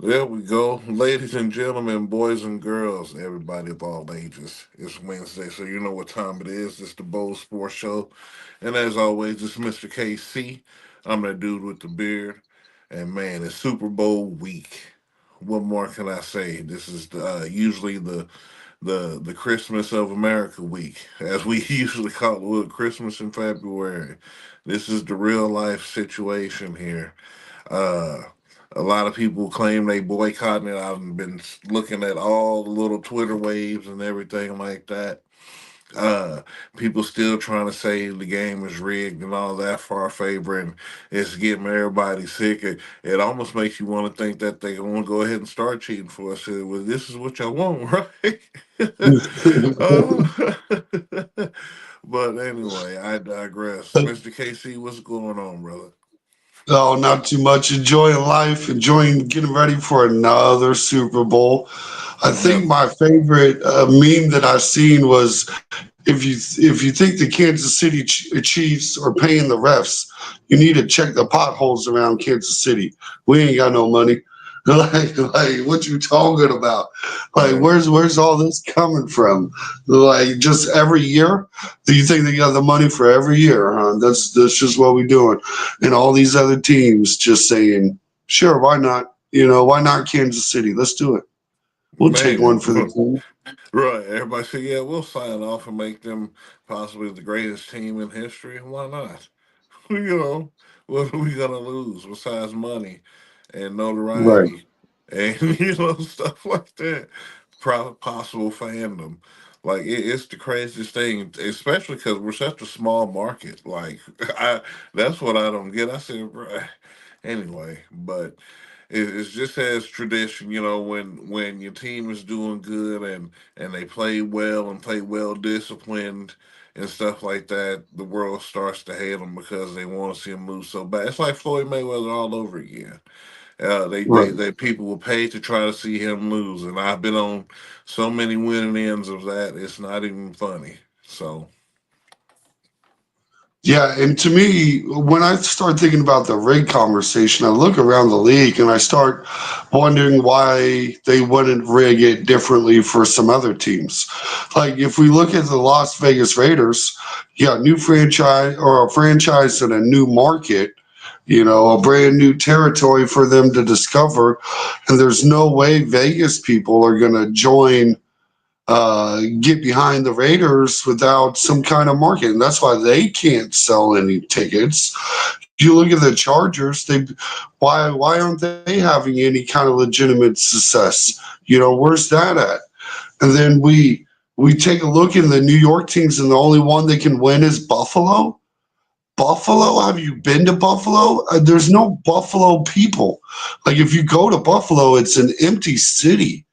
There we go. Ladies and gentlemen, boys and girls, everybody of all ages. It's Wednesday, so you know what time it is. It's the Bowl Sports Show. And as always, it's Mr. KC. I'm that dude with the beard. And man, it's Super Bowl week. What more can I say? This is usually the Christmas of America week, as we usually call it, Christmas in February. This is the real life situation here. Uh, a lot of people claim they boycotting it. I've been looking at all the little Twitter waves and everything like that. Uh, People still trying to say the game is rigged and all that for our favor, and it's getting everybody sick. It almost makes you want to think that they want to go ahead and start cheating for us. Well, this is what y'all want, right? uh, but anyway, I digress. Mr. KC, what's going on, brother? Oh, not too much. Enjoying life, enjoying getting ready for another Super Bowl. I think Another. my favorite meme that I've seen was if you think the Kansas City Chiefs are paying the refs, you need to check the potholes around Kansas City. We ain't got no money. Like what you talking about? Like Man, where's all this coming from? Like just every year? Do you think they got the money for every year? Huh? That's just what we doing. And all these other teams just saying, sure, why not? Why not Kansas City? Let's do it. We'll take one man. for the team. Right. Everybody said, yeah, we'll sign off and make them possibly the greatest team in history. Why not? You know, what are we going to lose besides money and Right. notoriety and, stuff like that? Possible fandom. Like, it's the craziest thing, especially because we're such a small market. Like, that's what I don't get. I said, right. Anyway, but it's just as tradition, when your team is doing good and they play well and play well disciplined and stuff like that, the world starts to hate them because they want to see them lose so bad. It's like Floyd Mayweather all over again. Right. They people will pay to try to see him lose, and I've been on so many winning ends of that. It's not even funny. So Yeah, and to me, when I start thinking about the rig conversation, I look around the league and I start wondering why they wouldn't rig it differently for some other teams. Like if we look at the Las Vegas Raiders, yeah, new franchise or a franchise in a new market, a brand new territory for them to discover, and there's no way Vegas people are going to join get behind the Raiders without some kind of market. And that's why they can't sell any tickets. You look at the Chargers, why aren't they having any kind of legitimate success? Where's that at? And then we take a look in the New York teams, and the only one that can win is Buffalo. Buffalo? Have you been to Buffalo? There's no Buffalo people. Like if you go to Buffalo, it's an empty city.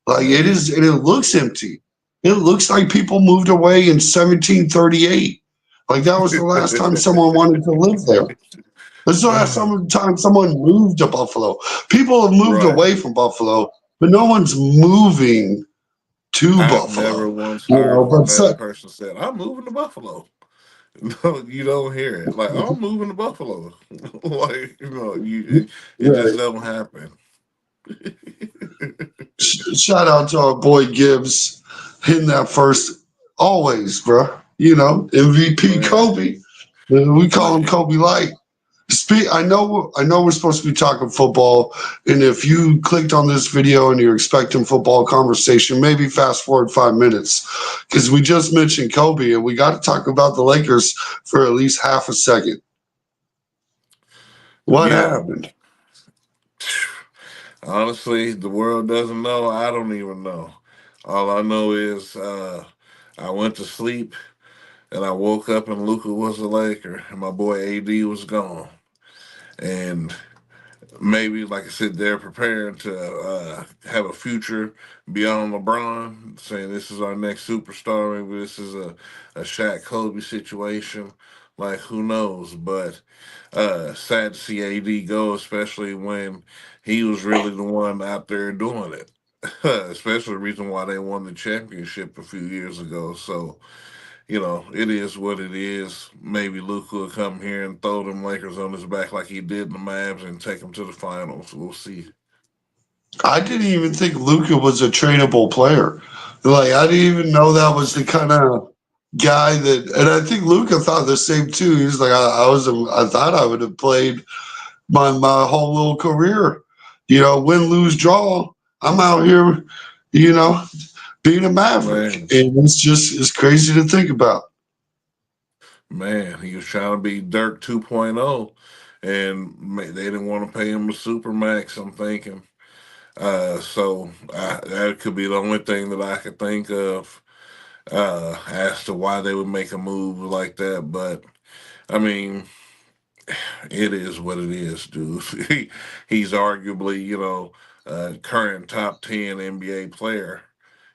Like it man, is, and it looks empty. It looks like people moved away in 1738. Like that was the last time someone wanted to live there. This is the last time someone moved to Buffalo. People have moved right. away from Buffalo, but no one's moving to I've never Buffalo. once heard But that person said, "I'm moving to Buffalo." No, you don't hear it. Like, "Oh, I'm moving to Buffalo." Like, it just right. don't happen. Shout out to our boy Gibbs hitting that first always, bro. MVP Man, Kobe. We call him man, Kobe Light. I know we're supposed to be talking football, and if you clicked on this video and you're expecting football conversation, maybe fast forward 5 minutes because we just mentioned Kobe, and we got to talk about the Lakers for at least half a second. What yeah. happened? Honestly, the world doesn't know. I don't even know. All I know is I went to sleep and I woke up and Luca was a Laker and my boy AD was gone. And maybe, like I said, they're preparing to have a future beyond LeBron, saying this is our next superstar. Maybe this is a Shaq Kobe situation. Like, who knows? But sad to see AD go, especially when he was really the one out there doing it. Especially the reason why they won the championship a few years ago. So, it is what it is. Maybe Luke will come here and throw them Lakers on his back like he did in the Mavs and take them to the finals. We'll see. I didn't even think Luca was a tradable player. Like I didn't even know that was the kind of guy that, and I think Luca thought the same too. He's like, I thought I would have played my whole little career. Win, lose, draw. I'm out here, you know, being a Maverick, Man, and it's crazy to think about. man, he was trying to be Dirk 2.0, and they didn't want to pay him a super max. I'm thinking, that could be the only thing that I could think of as to why they would make a move like that. But I mean, it is what it is, dude. He's arguably, current top 10 NBA player,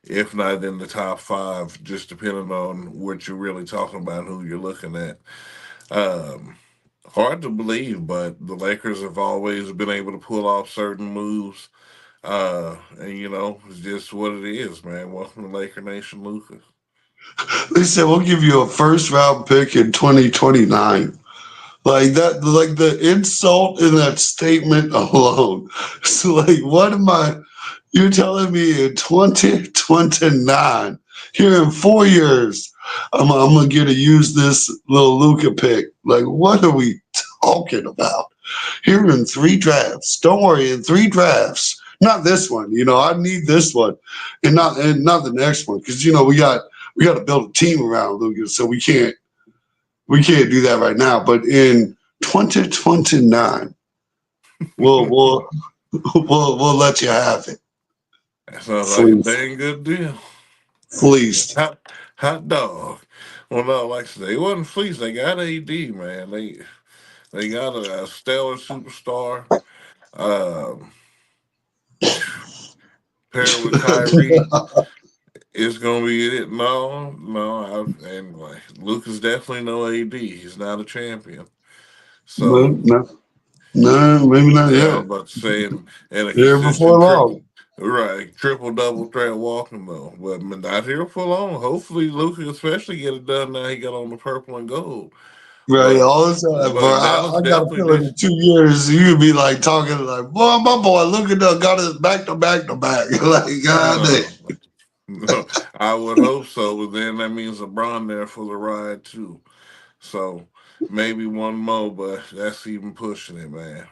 if not in the top five, just depending on what you're really talking about, and who you're looking at. Um, Hard to believe, but the Lakers have always been able to pull off certain moves. And it's just what it is, man. Welcome to Laker Nation, Lucas. They said we'll give you a first round pick in 2029. Like that, like the insult in that statement alone. So, like, what am I? You're telling me in 2029, here in 4 years, I'm gonna get to use this little Luca pick. Like, what are we talking about? Here in three drafts. Don't worry, in three drafts. Not this one. I need this one, and not the next one, because we got to build a team around Luca, so we can't do that right now. But in 2029, we'll we'll we'll let you have it. That sounds like a Fleeced. dang good deal. Fleeced. Hot dog. Well, no, like I said, it wasn't fleece. They got AD, man. They got a stellar superstar. Um, Paired with Kyrie, it's gonna be it. No, no. Anyway, Luca's definitely no AD. He's not a champion. No, So no, no, maybe not yeah, I'm yet. about to say, and a Here before consistent triple, long. right? Triple double threat walking though, but not here for long. Hopefully, Luca especially get it done now. He got on the purple and gold, Right, but all this time, but Dallas I got a definitely feeling needs. in 2 years you'd be like talking like, boy, my boy, look at that, got his back to back to back. Like, God damn. Uh, I would hope so, but then that means LeBron there for the ride too. So maybe one more, but that's even pushing it, man.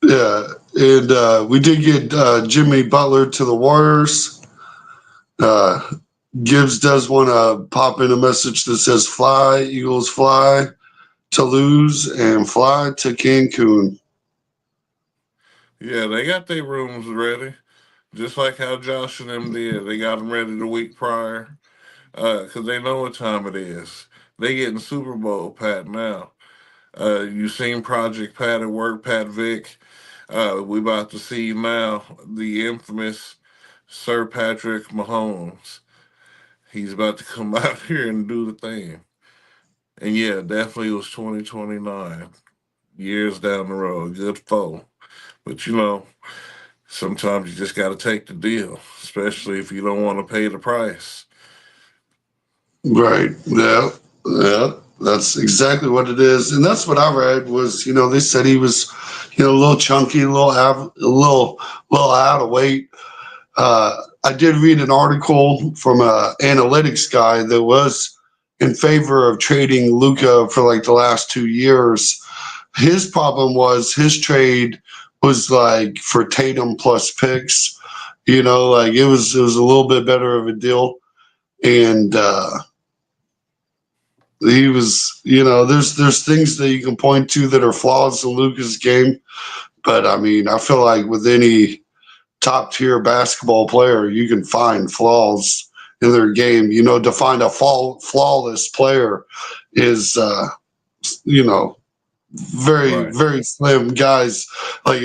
Yeah, and we did get Jimmy Butler to the Warriors. Uh, Gibbs does want to pop in a message that says "Fly Eagles fly to lose and fly to Cancun." Yeah, they got their rooms ready, just like how Josh and them did. They got them ready the week prior, because they know what time it is. They getting Super Bowl Pat now. You seen Project Pat at work, Pat Vick. We about to see now the infamous Sir Patrick Mahomes. He's about to come out here and do the thing. And yeah, definitely it was 2029, years down the road, good foe. But sometimes you just got to take the deal, especially if you don't want to pay the price. Right. Yeah. Yeah. That's exactly what it is, and that's what I read was they said he was a little chunky, a little out of weight. I did read an article from a analytics guy that was in favor of trading Luca for like the last 2 years. His problem was his trade was like for Tatum plus picks. Like it was a little bit better of a deal, and he was. There's things that you can point to that are flaws in Luca's game, but I mean, I feel like with any top tier basketball player, you can find flaws in their game. To find a flawless player is, you know, very, Right. very slim guys. Like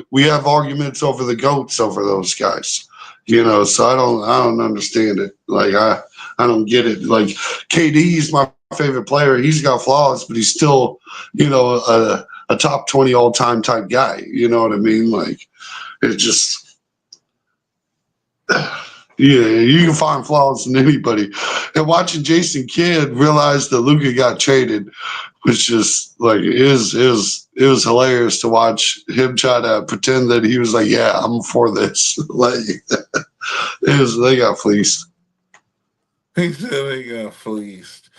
we have arguments over the goats over those guys. So I don't understand it. Like I don't get it. Like KD's my favorite player. He's got flaws, but he's still, a top 20 all time type guy. You know what I mean? Like it just Yeah, you can find flaws in anybody. And watching Jason Kidd realize that Luca got traded was just like it was hilarious to watch him try to pretend that he was like, yeah, I'm for this. Like they got fleeced. He said they got fleeced.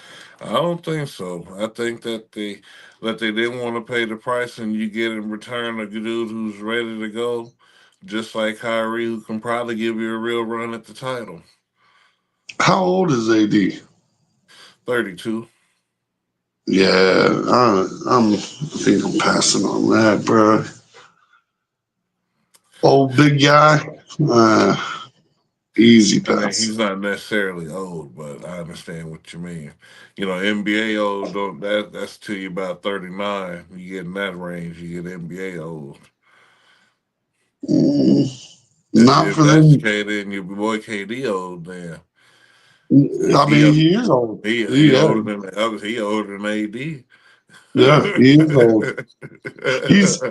I don't think so. I think that they didn't want to pay the price, and you get in return a dude who's ready to go, just like Kyrie, who can probably give you a real run at the title. How old is AD? 32. Yeah, I think I'm passing on that, bro. Old big guy, uh, easy I mean, pass. he's not necessarily old, but I understand what you mean. You know, NBA old don't that's till you about 39. You get in that range, you get NBA old. Mm, If not if for that's the them. case, then your boy KD old, then I he mean, he is old. he Yeah, older than the others. He older than AD. yeah, he is old. He's.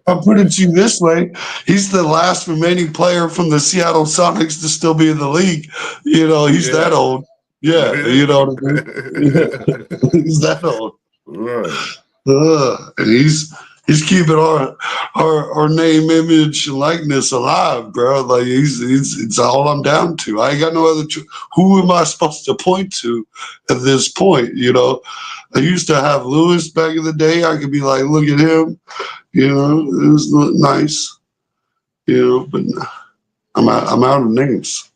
I'll put it to you this way: he's the last remaining player from the Seattle Sonics to still be in the league. You know, he's that Yeah. old. Yeah, you know what I mean. Yeah, he's that old. Right. And he's keeping our name, image, and likeness alive, bro. Like he's it's all I'm down to. I ain't got no other. Who am I supposed to point to at this point? You know, I used to have Lewis back in the day. I could be like, look at him. You know, it was nice. You know, but I'm out of names.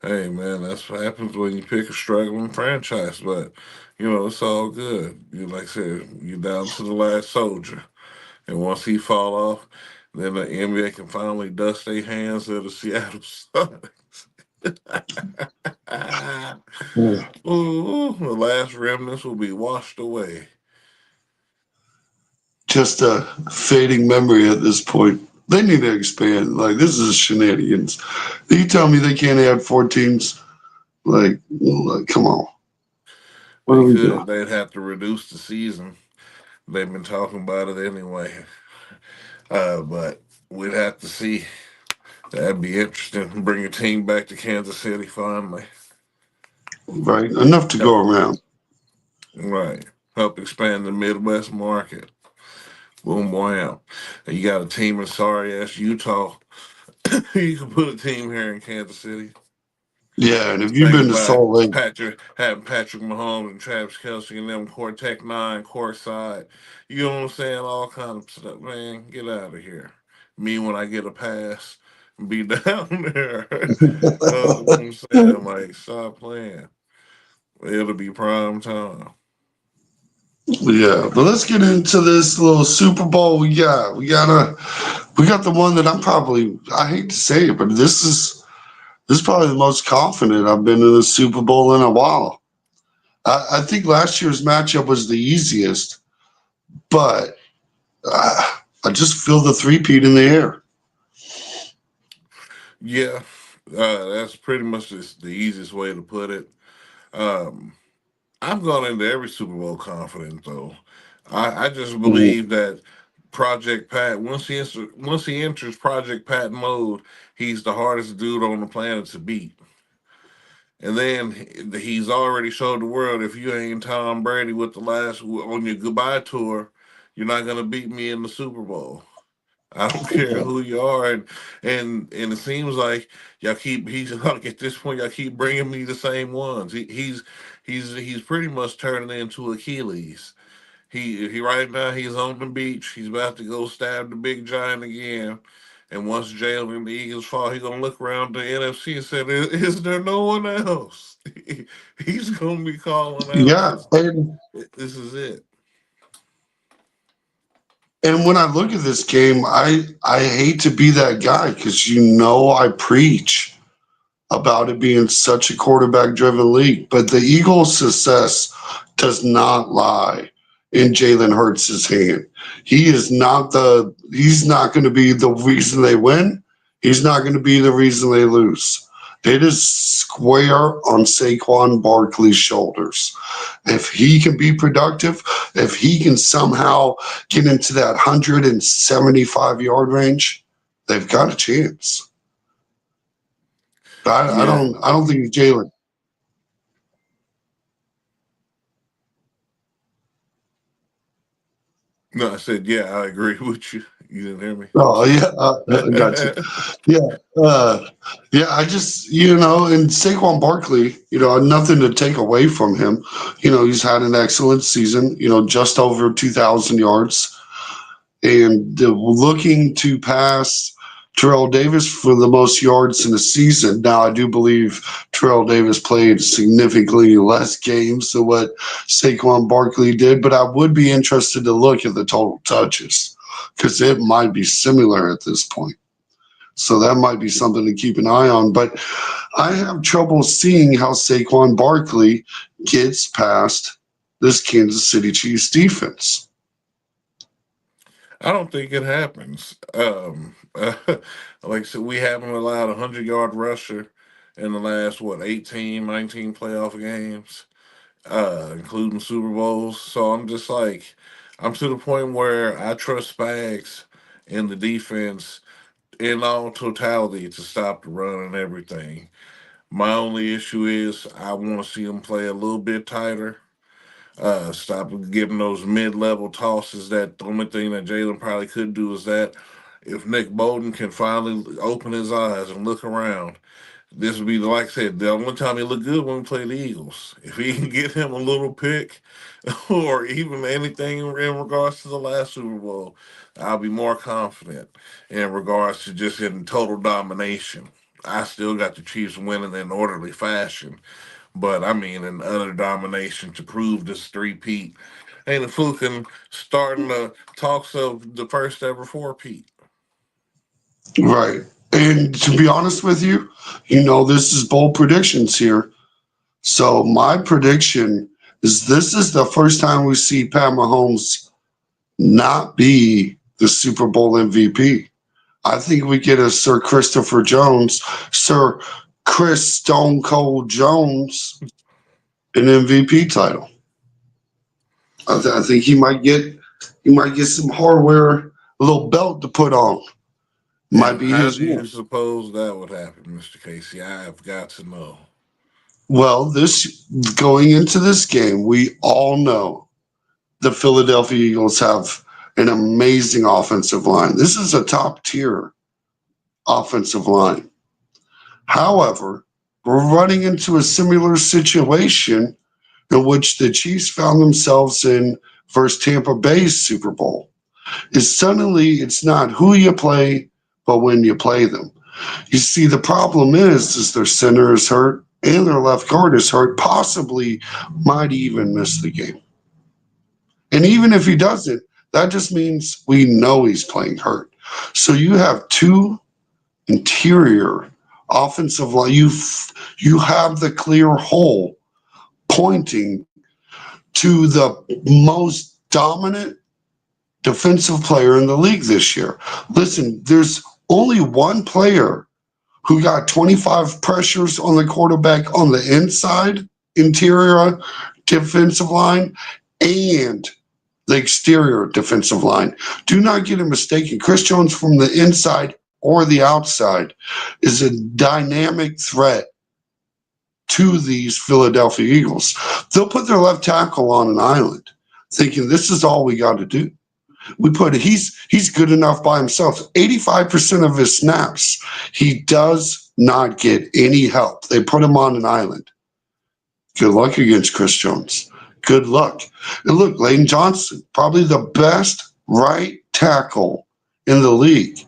Hey man, that's what happens when you pick a struggling franchise. But you know, it's all good. You like I said, you're down to the last soldier. And once he fall off, then the NBA can finally dust their hands of the Seattle Sonics. Ooh, the last remnants will be washed away. Just a fading memory at this point. They need to expand. Like this is shenanigans. You tell me they can't add 4 teams? Like, come on. What They are we doing? could. They'd have to reduce the season. They've been talking about it anyway. But we'd have to see. That'd be interesting. Bring a team back to Kansas City finally. Right? Enough to go Help, around. right. Help expand the Midwest market. Boom, wham. And you got a team in sorry ass Utah. You can put a team here in Kansas City. Yeah, and if you've Think been to about Salt Lake, having Patrick Mahomes and Travis Kelsey and them court Tech Nine courtside. You know what I'm saying? All kind of stuff. Man, get out of here. Me when I get a pass, be down there. What I'm saying? Like, stop playing. It'll be prime time. yeah. But let's get into this little Super Bowl we got. We got the one that I hate to say it, but this is probably the most confident I've been in a Super Bowl in a while. I think last year's matchup was the easiest, but I just feel the three-peat in the air. Yeah, that's pretty much the easiest way to put it. Um, I've gone into every Super Bowl confident though. I just Mhm. believe that Project Pat once he enters Project Pat mode, he's the hardest dude on the planet to beat. And then he's already showed the world if you ain't Tom Brady with the last on your goodbye tour, you're not gonna beat me in the Super Bowl. I don't care who you are, and it seems like y'all keep he's like at this point y'all keep bringing me the same ones. He's pretty much turning into Achilles. He right now he's on the beach. He's about to go stab the big giant again. And once Jalen and the Eagles fall, he gonna look around the NFC and say, "Is there no one else?" He's gonna be calling out, Yeah, "This and this is it." when I look at this game, I hate to be that guy because I preach about it being such a quarterback-driven league, but the Eagles' success does not lie in Jalen Hurts' hand. He's not going to be the reason they win. He's not going to be the reason they lose. It is square on Saquon Barkley's shoulders. If he can be productive, if he can somehow get into that 175-yard range, they've got a chance. Yeah. I don't think Jalen. No, I said, yeah, I agree with you. You didn't hear me? I'm Oh sorry. yeah, I got you. Yeah, uh, yeah. I just and Saquon Barkley, nothing to take away from him. He's had an excellent season. Just over 2,000 yards, and looking to pass Terrell Davis for the most yards in the season. Now, I do believe Terrell Davis played significantly less games than what Saquon Barkley did, but I would be interested to look at the total touches because it might be similar at this point. So that might be something to keep an eye on. But I have trouble seeing how Saquon Barkley gets past this Kansas City Chiefs defense. I don't think it happens. Like I said, we haven't allowed a 100-yard rusher in the last, what, 18, 19 playoff games, including Super Bowls. So I'm just like, I'm to the point where I trust Spags in the defense in all totality to stop the run and everything. My only issue is I want to see him play a little bit tighter. Stop giving those mid-level tosses. That the only thing that Jalen probably could do is that if Nick Bolton can finally open his eyes and look around, this would be, like I said, the only time he looked good when we played the Eagles. If he can get him a little pick or even anything in regards to the last Super Bowl, I'll be more confident in regards to just in total domination. I still got the Chiefs winning in orderly fashion, but I mean in utter domination to prove this three-peat. Ain't a fluke and starting the talks of the first ever four-peat. Right. And to be honest with you, this is bold predictions here. So my prediction is this is the first time we see Pat Mahomes not be the Super Bowl MVP. I think we get a Sir Christopher Jones, Sir Chris Stone Cold Jones, an MVP title. I think he might get some hardware, a little belt to put on. Might And be how his do you one. suppose that would happen, Mr. Casey? I've got to know. Well, this going into this game, we all know the Philadelphia Eagles have an amazing offensive line. This is a top tier offensive line. However, we're running into a similar situation in which the Chiefs found themselves in versus Tampa Bay's Super Bowl. Is suddenly it's not who you play, but when you play them. You see, the problem is their center is hurt and their left guard is hurt, possibly might even miss the game. And even if he doesn't, that just means we know he's playing hurt. So you have two interior offensive line. You have the clear hole pointing to the most dominant defensive player in the league this year. Listen, there's only one player who got 25 pressures on the quarterback on the inside, interior defensive line, and the exterior defensive line. Do not get it mistaken. Chris Jones from the inside or the outside is a dynamic threat to these Philadelphia Eagles. They'll put their left tackle on an island, thinking this is all we got to do. He's good enough by himself. 85% of his snaps, he does not get any help. They put him on an island. Good luck against Chris Jones. Good luck. And look, Lane Johnson, probably the best right tackle in the league.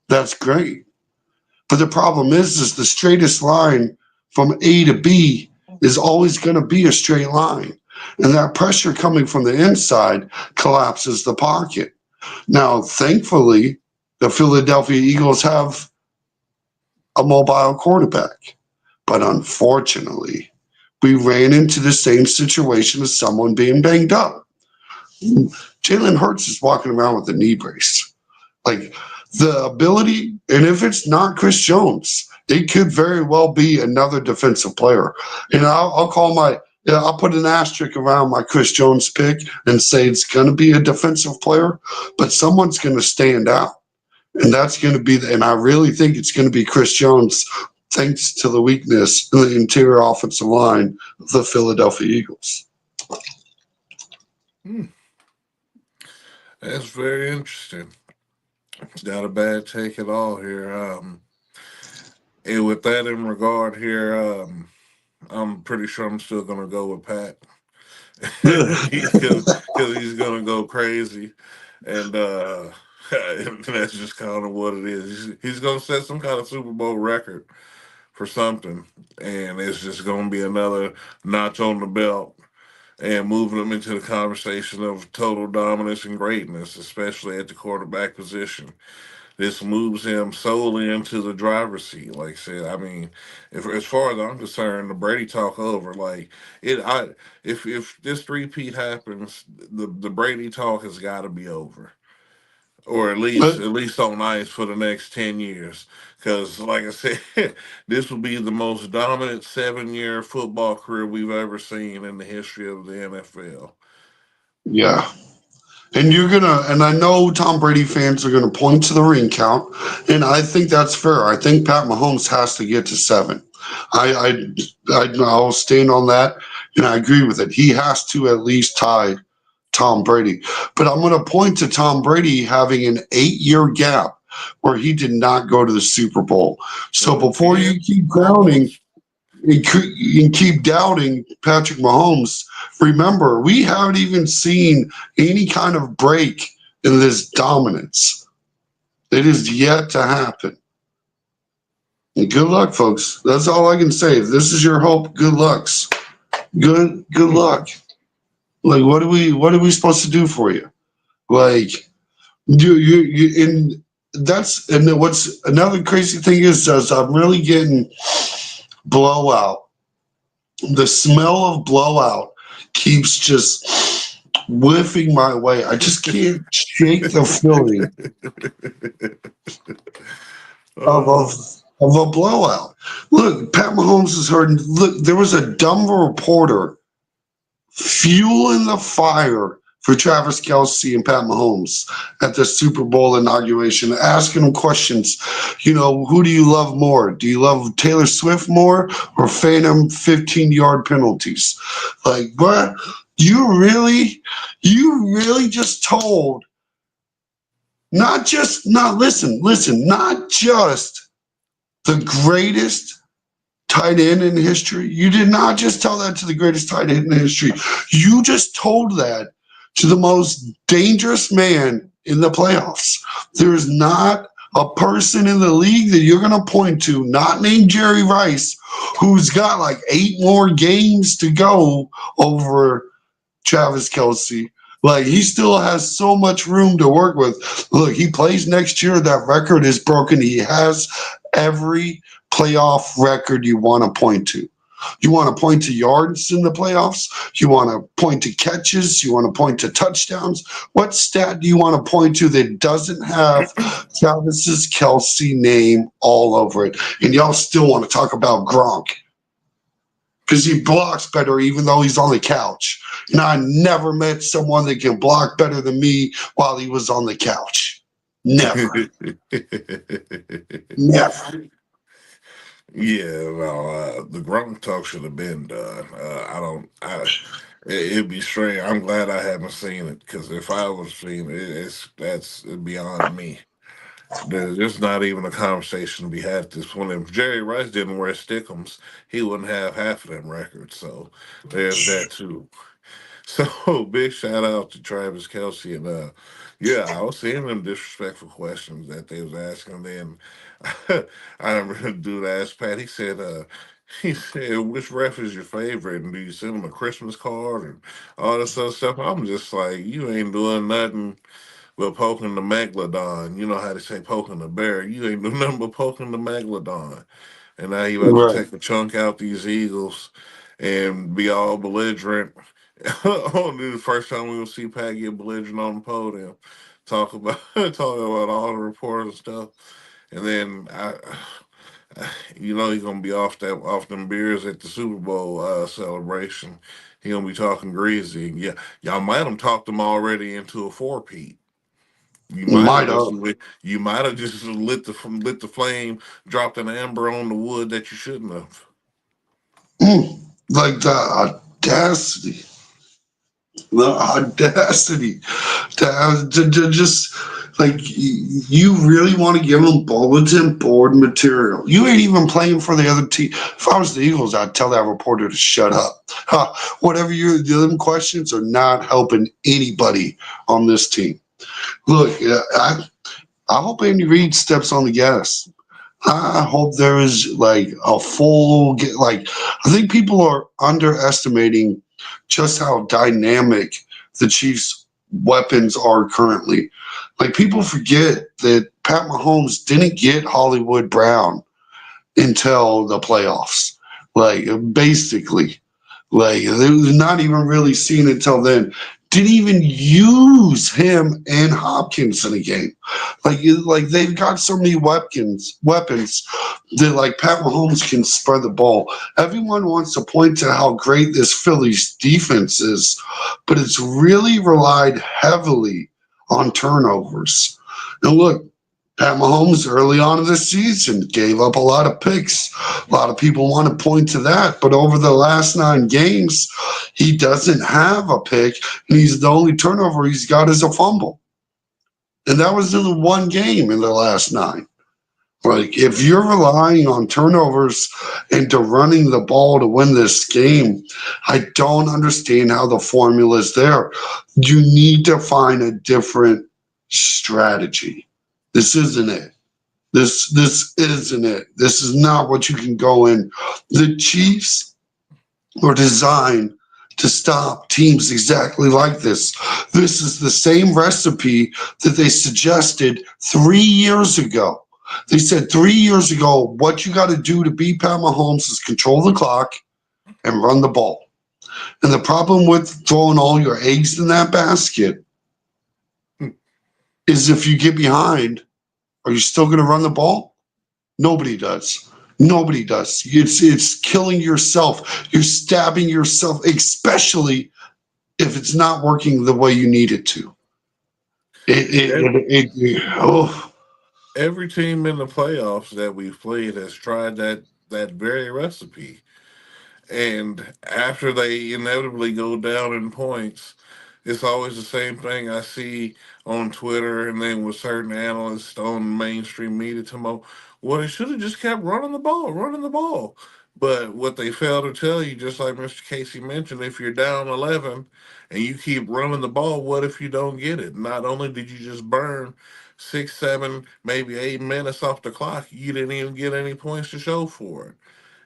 That's great. But the problem is the straightest line from A to B is always going to be a straight line. And that pressure coming from the inside collapses the pocket. Now, thankfully, the Philadelphia Eagles have a mobile quarterback. But unfortunately, we ran into the same situation as someone being banged up. Jalen Hurts is walking around with a knee brace. Like the ability, and if it's not Chris Jones, it could very well be another defensive player. And I'll put an asterisk around my Chris Jones pick and say it's going to be a defensive player, but someone's going to stand out. And that's going to be, and I really think it's going to be Chris Jones thanks to the weakness in the interior offensive line of the Philadelphia Eagles. Hmm, that's very interesting. It's not a bad take at all here. And with that in regard here, I'm pretty sure I'm still gonna go with Pat because he's gonna go crazy, and that's just kind of what it is. He's gonna set some kind of Super Bowl record for something, and it's just gonna be another notch on the belt and moving them into the conversation of total dominance and greatness, especially at the quarterback position. This moves him solely into the driver's seat. Like I said, I mean, if as far as I'm concerned, the Brady talk over. Like it, I if this three-peat happens, the Brady talk has got to be over, or But at least on ice for the next 10 years. Because, like I said, this will be the most dominant 7-year football career we've ever seen in the history of the NFL. yeah. And and I know Tom Brady fans are gonna point to the ring count, and I think that's fair. I think Pat Mahomes has to get to seven. I'll stand on that, and I agree with it. He has to at least tie Tom Brady. But I'm gonna point to Tom Brady having an 8-year gap where he did not go to the Super Bowl. So Well, before you 10, keep crowning almost. and keep doubting Patrick Mahomes, remember, we haven't even seen any kind of break in this dominance. It is yet to happen. And good luck, folks. That's all I can say. If this is your hope, good lucks. Good luck. Like what are we supposed to do for you? Like you and that's and then what's another crazy thing is I'm really getting blowout. The smell of blowout keeps just whiffing my way. I just can't shake the feeling of of, Oh. of a blowout. Look, Pat Mahomes is hurting. Look, there was a dumb reporter fueling the fire for Travis Kelsey and Pat Mahomes at the Super Bowl inauguration, asking them questions. You know, who do you love more? Do you love Taylor Swift more or Phantom 15-yard penalties? Like, what? You really just told not just the greatest tight end in history. You did not just tell that to the greatest tight end in history. You just told that to the most dangerous man in the playoffs. There is not a person in the league that you're going to point to, not named Jerry Rice, who's got like 8 more games to go over Travis Kelsey. Like he still has so much room to work with. Look, he plays next year. That record is broken. He has every playoff record you want to point to. You want to point to yards in the playoffs. You want to point to catches. You want to point to touchdowns. What stat do you want to point to that doesn't have Travis's Kelsey name all over it? And y'all still want to talk about Gronk because he blocks better even though he's on the couch. And I never met someone that can block better than me while he was on the couch. Never. Never. Yeah, no, the Gronk talk should have been done. I don't. It'd be strange. I'm glad I haven't seen it because if I was seeing it, that's beyond me. There's not even a conversation to be had at this point. If Jerry Rice didn't wear stickums, he wouldn't have half of them records. So there's that too. So big shout out to Travis Kelsey and yeah, I was seeing them disrespectful questions that they was asking. Then I remember a dude asked Pat. He said, "Which ref is your favorite? And do you send him a Christmas card and all this other stuff?" I'm just like, you ain't doing nothing but poking the megalodon. You know how they say poking the bear. You ain't doing nothing but poking the megalodon. And now you about to Right. take a chunk out these Eagles and be all belligerent. Oh, dude, the first time we will see Pat get belligerent on the podium, talking about all the reports and stuff, and then you know, he's gonna be off them beers at the Super Bowl celebration. He gonna be talking greasy. Yeah, y'all might have talked him already into a four-peat. You might have Might just have. lit, you might have just lit the flame, dropped an ember on the wood that you shouldn't have. Like the audacity, the audacity to just like you really want to give them bulletin board material. You ain't even playing for the other team. If I was the Eagles, I'd tell that reporter to shut up. Whatever you're them questions are not helping anybody on this team. Look, I hope Andy Reid steps on the gas. I hope there is like a full like I think people are underestimating just how dynamic the Chiefs weapons are currently. Like people forget that Pat Mahomes didn't get Hollywood Brown until the playoffs. Like basically. Like it was not even really seen until then. Didn't even use him and Hopkins in a game. Like they've got so many weapons that like Pat Mahomes can spread the ball. Everyone wants to point to how great this Phillies defense is, but it's really relied heavily on turnovers. And look, Pat Mahomes early on in the season gave up a lot of picks. A lot of people want to point to that, but over the last 9 games, he doesn't have a pick, and he's the only turnover he's got is a fumble. And that was in the one game in the last 9. Like, if you're relying on turnovers and to running the ball to win this game, I don't understand how the formula is there. You need to find a different strategy. This isn't it. This isn't it. This is not what you can go in. The Chiefs were designed to stop teams exactly like this. This is the same recipe that they suggested 3 years ago. They said 3 years ago, what you got to do to beat Pat Mahomes is control the clock and run the ball. And the problem with throwing all your eggs in that basket is if you get behind, are you still going to run the ball? Nobody does. Nobody does. It's killing yourself. You're stabbing yourself, especially if it's not working the way you need it to. Ev- Oh, Every team in the playoffs that we've played has tried that very recipe. And after they inevitably go down in points, it's always the same thing I see on Twitter and then with certain analysts on mainstream media tomorrow. Well, they should have just kept running the ball, running the ball. But what they fail to tell you, just like Mr. Casey mentioned, if you're down 11 and you keep running the ball, what if you don't get it? Not only did you just burn 6, 7, maybe 8 minutes off the clock, you didn't even get any points to show for it.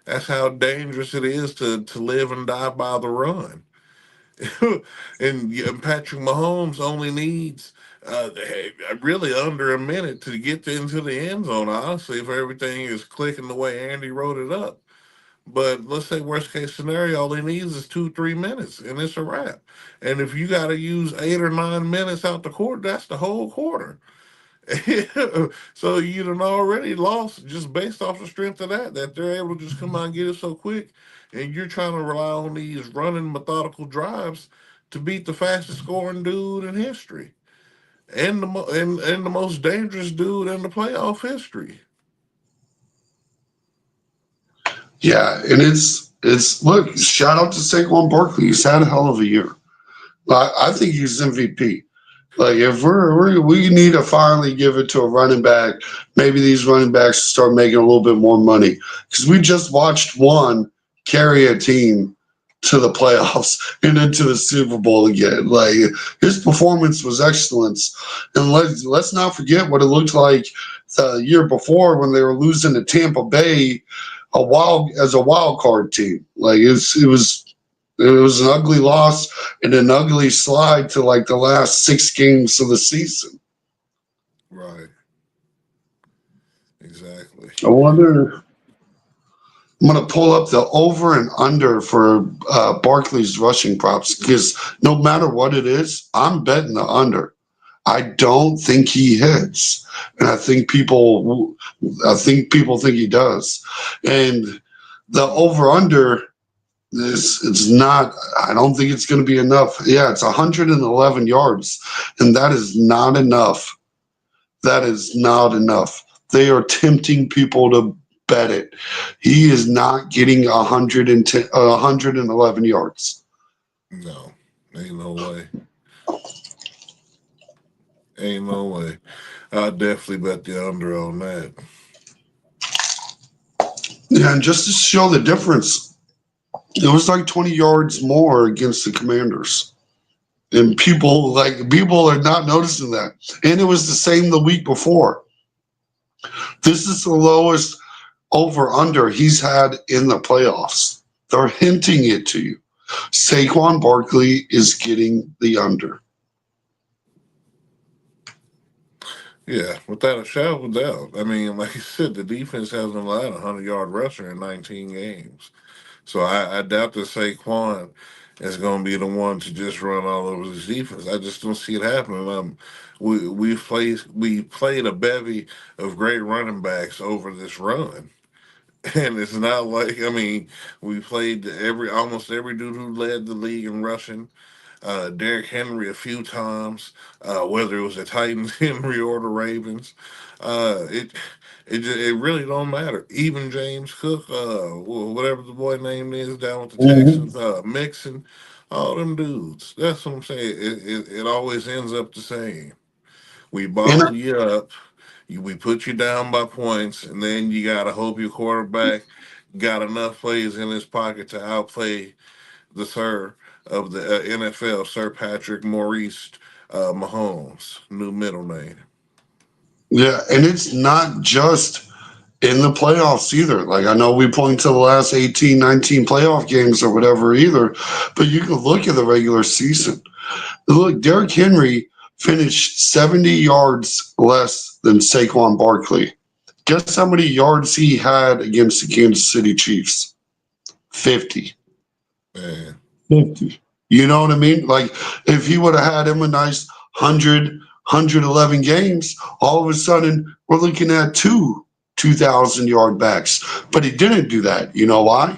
That's how dangerous it is to live and die by the run. And Patrick Mahomes only needs really under a minute to get into the end zone, honestly, if everything is clicking the way Andy wrote it up. But let's say worst case scenario, all he needs is 2, 3 minutes, and it's a wrap. And if you got to use 8 or 9 minutes out the quarter, that's the whole quarter. So you done already lost just based off the strength of that they're able to just come out and get it so quick, and you're trying to rely on these running methodical drives to beat the fastest scoring dude in history and and the most dangerous dude in the playoff history. yeah, and it's look. Shout out to Saquon Barkley. He's had a hell of a year. I think he's MVP. Like if we need to finally give it to a running back, maybe these running backs start making a little bit more money because we just watched one carry a team to the playoffs and into the Super Bowl again. Like his performance was excellent, and let's not forget what it looked like the year before when they were losing to Tampa Bay a wild card team. Like it was an ugly loss and an ugly slide to like the last 6 games of the season. Right. Exactly. I wonder. I'm going to pull up the over and under for Barkley's rushing props because no matter what it is, I'm betting the under. I don't think he hits, and I think people think he does, and the over under it's not. I don't think it's going to be enough. Yeah, it's 111 yards, and that is not enough That is not enough. They are tempting people to bet it. He is not getting 111 yards. No, ain't no way. Ain't no way. I definitely bet the under on that. Yeah, and just to show the difference, it was like 20 yards more against the Commanders. And people are not noticing that. And it was the same the week before. This is the lowest over under he's had in the playoffs. They're hinting it to you. Saquon Barkley is getting the under. Yeah, without a shadow of a doubt. I mean, like you said, the defense hasn't allowed a 100-yard rusher in 19 games. So I doubt that Saquon is going to be the one to just run all over this defense. I just don't see it happening. We played a bevy of great running backs over this run, and it's not like, I mean, we played almost every dude who led the league in rushing. Derrick Henry a few times, whether it was the Titans, Henry, or the Ravens. It really don't matter. Even James Cook, whatever the boy name is down with the Mhm. Texans, Mixon, all them dudes. That's what I'm saying. It always ends up the same. We And bottle you up, we put you down by points, and then you gotta hope your quarterback got enough plays in his pocket to outplay the Sir of the NFL, Sir Patrick Maurice Mahomes, new middle name. yeah, and it's not just in the playoffs either. Like I know we point to the last 18, 19 playoff games or whatever either, but you can look at the regular season. Look, Derrick Henry finished 70 yards less than Saquon Barkley. Guess how many yards he had against the Kansas City Chiefs? 50. Man, 50. You know what I mean? Like if he would have had him a nice 100, games, all of a sudden we're looking at 2,000 yard backs. But he didn't do that. You know why?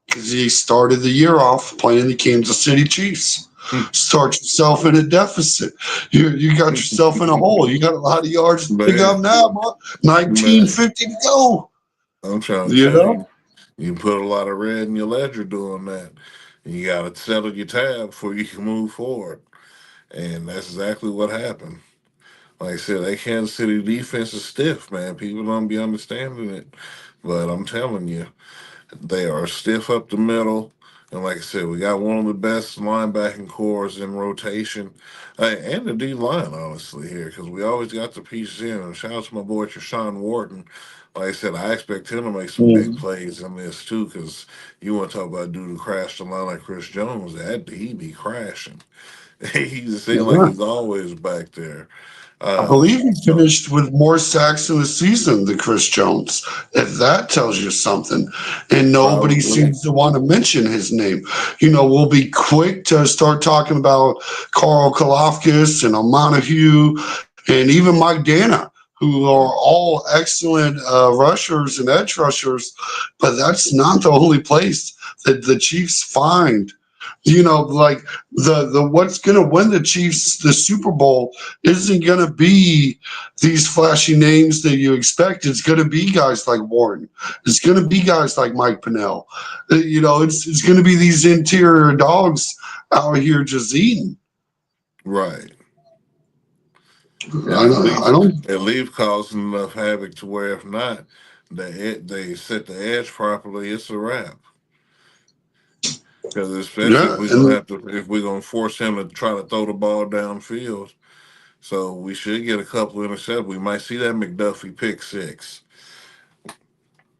Because he started the year off playing the Kansas City Chiefs. Start yourself in a deficit. You got yourself in a hole. You got a lot of yards to pick man, up now, bro. man. 1950 to go. I'm trying to You tell know? you, you put a lot of red in your ledger doing that. You got to settle your tab before you can move forward. And that's exactly what happened. Like I said, that Kansas City defense is stiff, man. People don't be understanding it. But I'm telling you, they are stiff up the middle. And like I said, we got one of the best linebacking cores in rotation, and the D line, honestly, here, because we always got the pieces in. And shout out to my boy, Trashawn Wharton. Like I said, I expect him to make some big Mhm. plays in this, too, because you want to talk about a dude who crashed the line like Chris Jones. He be crashing. He just seems like Yeah. he's always back there. I believe he So finished with more sacks in the season than Chris Jones, if that tells you something. And nobody probably, seems to want to mention his name. We'll be quick to start talking about Carl Kalafkis and O'Montague and even Mike Dana, who are all excellent rushers and edge rushers, but that's not the only place that the Chiefs find. Like the what's going to win the Chiefs the Super Bowl isn't going to be these flashy names that you expect. It's going to be guys like Warren. It's going to be guys like Mike Pinnell. It's going to be these interior dogs out here just eating. right. And I don't. I don't. at least causing enough havoc to where if not, they set the edge properly, it's a wrap. Because especially Yeah, and if we're gonna force him to try to throw the ball downfield, so we should get a couple of interceptions. We might see that McDuffie pick six.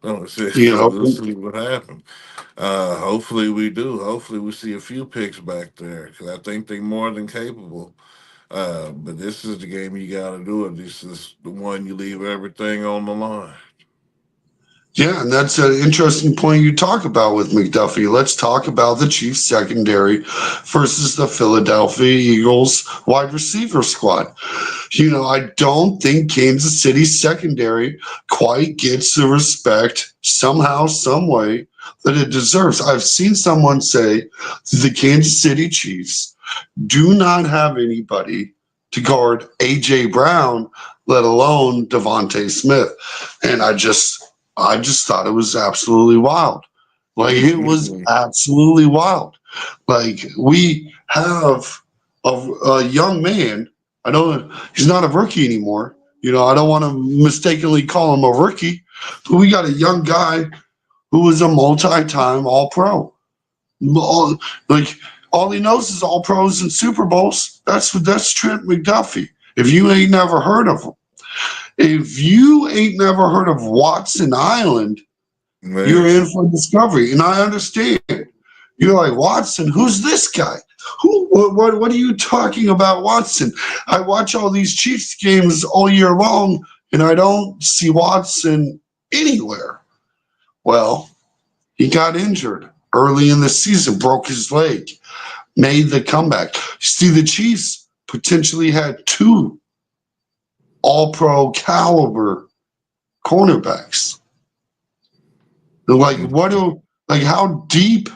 you So know, we'll see what happens. Hopefully we do. Hopefully we see a few picks back there because I think they're more than capable. But this is the game you got to do it. This is the one you leave everything on the line. yeah, and that's an interesting point you talk about with McDuffie. Let's talk about the Chiefs secondary versus the Philadelphia Eagles wide receiver squad. I don't think Kansas City's secondary quite gets the respect somehow, some way that it deserves. I've seen someone say the Kansas City Chiefs do not have anybody to guard AJ Brown let alone Devontae Smith. And I just thought it was absolutely wild. Like it was absolutely wild. Like we have a young man. I don't. He's not a rookie anymore. I don't want to mistakenly call him a rookie, but we got a young guy who was a multi-time All-Pro. All, like all he knows is All Pros and Super Bowls. That's Trent McDuffie. If you ain't never heard of him, if you ain't never heard of Watson Island, you're Man, in for discovery. And I understand. You're like, Watson, who's this guy? What are you talking about, Watson? I watch all these Chiefs games all year long, and I don't see Watson anywhere. Well, he got injured early in the season, broke his leg, made the comeback. See, the Chiefs potentially had two all-pro caliber cornerbacks. Like, how deep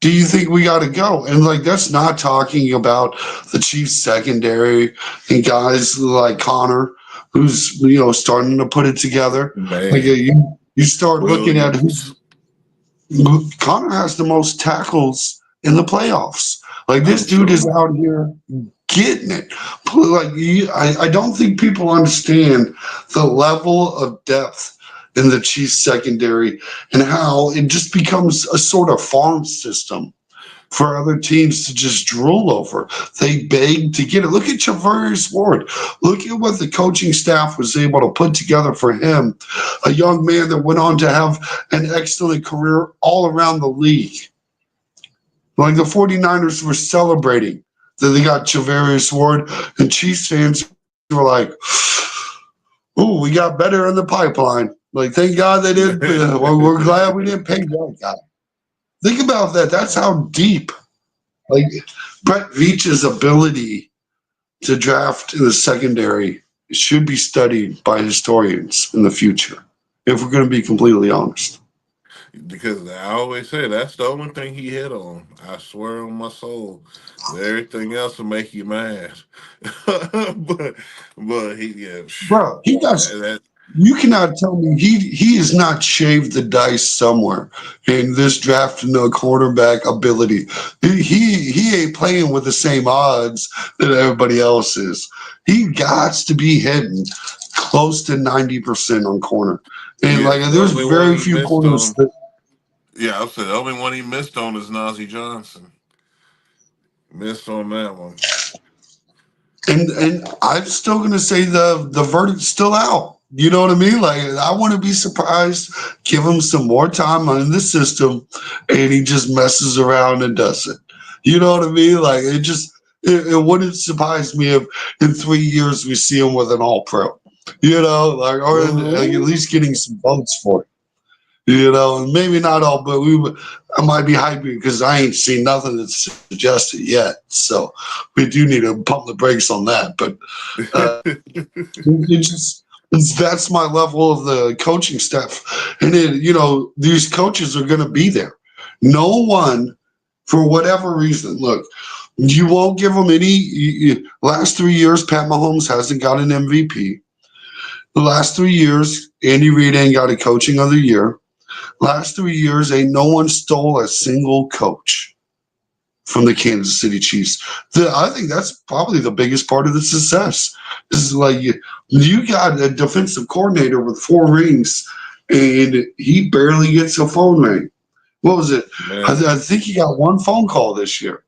do you think we got to go? And like, that's not talking about the Chiefs secondary and guys like Connor, who's starting to put it together. Like man, you start looking at Williams, Connor has the most tackles in the playoffs. Like this I'm dude is sure. out here getting it. Like I don't think people understand the level of depth in the Chiefs secondary and how it just becomes a sort of farm system for other teams to just drool over. They beg to get it. Look at Javarius Ward. Look at what the coaching staff was able to put together for him, a young man that went on to have an excellent career all around the league. Like the 49ers were celebrating that they got Javarius Ward, and Chiefs fans were like, "Ooh, we got better in the pipeline." Like, thank God they didn't. We're glad we didn't pay that guy. Think about that. That's how deep. Like Brett Veach's ability to draft in the secondary should be studied by historians in the future, if we're going to be completely honest. Because I always say that's the only thing he hit on. I swear on my soul, everything else will make you mad. but he yeah, Bro, he got. that You cannot tell me he has not shaved the dice somewhere in this draft no quarterback ability. He ain't playing with the same odds that everybody else is. He got to be hitting close to 90% on corner. And like yeah, the there's only one very he few missed corners on. that Yeah, I'll say the only one he missed on is Nazi Johnson. Missed on that one. and I'm still gonna say the verdict's still out. You know what I mean? Like I wouldn't be surprised. Give him some more time in the system, and he just messes around and does it. You know what I mean? Like it wouldn't surprise me if in 3 years we see him with an All Pro. Like or like at Ooh. least getting some votes for it. And maybe not all, but I might be hyping because I ain't seen nothing that's suggested yet. So we do need to pump the brakes on that. But it just that's my level of the coaching staff, and then these coaches are going to be there. No one, for whatever reason, look. You won't give them any. Last 3 years, Pat Mahomes hasn't got an MVP. The last 3 years, Andy Reid ain't got a coaching of the year. Last 3 years, ain't no one stole a single coach from the Kansas City Chiefs. I think that's probably the biggest part of the success. Is like you got a defensive coordinator with 4 rings, and he barely gets a phone ring. What was it? I Man. think he got one phone call this year.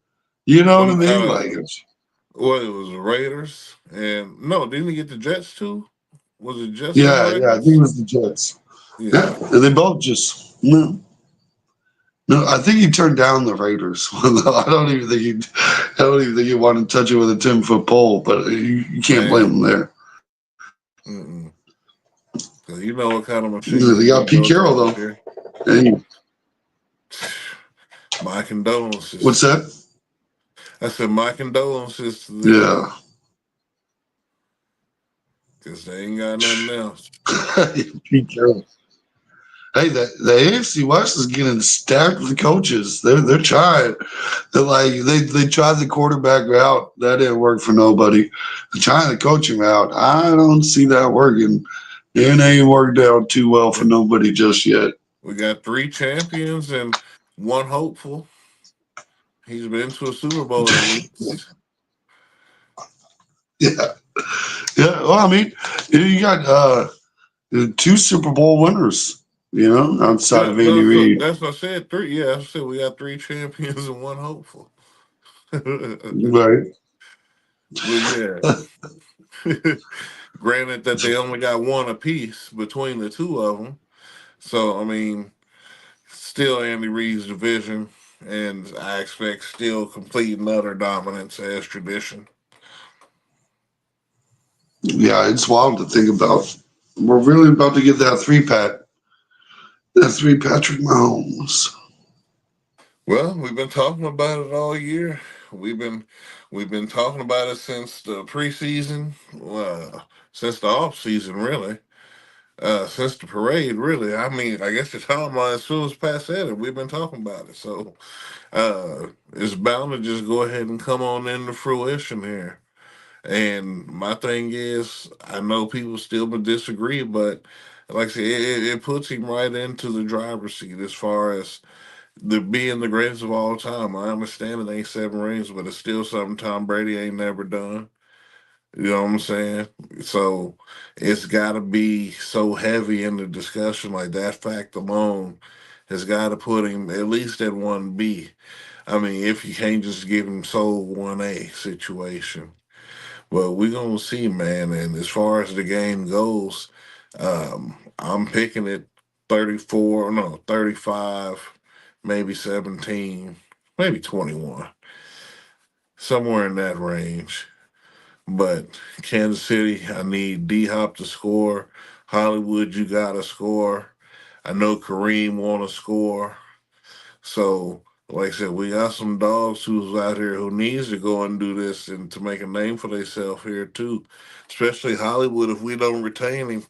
You know what I When mean? Like, well, it was the Raiders and no, didn't he get the Jets too? Was it Jets and yeah, I think it Raiders? was the Jets. Yeah, Yeah. and they both just no. No, I think he turned down the Raiders. I don't even think he wanted to touch it with a 10-foot pole. But you can't blame him Man. there. Mm-mm. 'Cause you know what kind of machine They he got gonna Pete go to Carroll this though. year. Hey, My condolences. what's that? I said my condolences to them Yeah, because they ain't got nothing else. Pete Carroll. Hey, the AFC West is getting stacked with coaches. They're trying. They're like they tried the quarterback route. That didn't work for nobody. They're trying the coaching route. I don't see that working. It ain't worked out too well for Yeah. nobody just yet. We got three champions and one hopeful. He's been to a Super Bowl at least. Yeah, yeah. Well, I mean, you got two Super Bowl winners. You know, outside Yeah, of Andy no, so Reid. that's what I said. Three. Yeah, I said we got three champions and one hopeful. But Right. yeah, granted that they only got one apiece between the two of them. So I mean, still Andy Reid's division, and I expect still complete and utter dominance as tradition. Yeah, it's wild to think about. We're really about to get that that three Patrick Mahomes. Well, we've been talking about it all year. We've been we've been talking about it since the preseason, since the off season, really, since the parade, really. I mean, I guess the timeline as soon as Pat said it, we've been talking about it. So it's bound to just go ahead and come on into fruition here. And my thing is, I know people still would disagree, but like I said, it puts him right into the driver's seat as far as the being the greatest of all time. I understand it ain't seven rings, but it's still something Tom Brady ain't never done. You know what I'm saying? So it's got to be so heavy in the discussion. Like that fact alone has got to put him at least at 1B. I mean, if you can't just give him sole 1A situation. Well, we're gonna see, man. And as far as the game goes, I'm picking it 34, no, 35, maybe 17, maybe 21, somewhere in that range. But Kansas City, I need D Hop to score. Hollywood, you gotta score. I know Kareem want to score. So, like I said, we got some dogs who's out here who needs to go and do this and to make a name for themselves here too. Especially Hollywood if we don't retain him.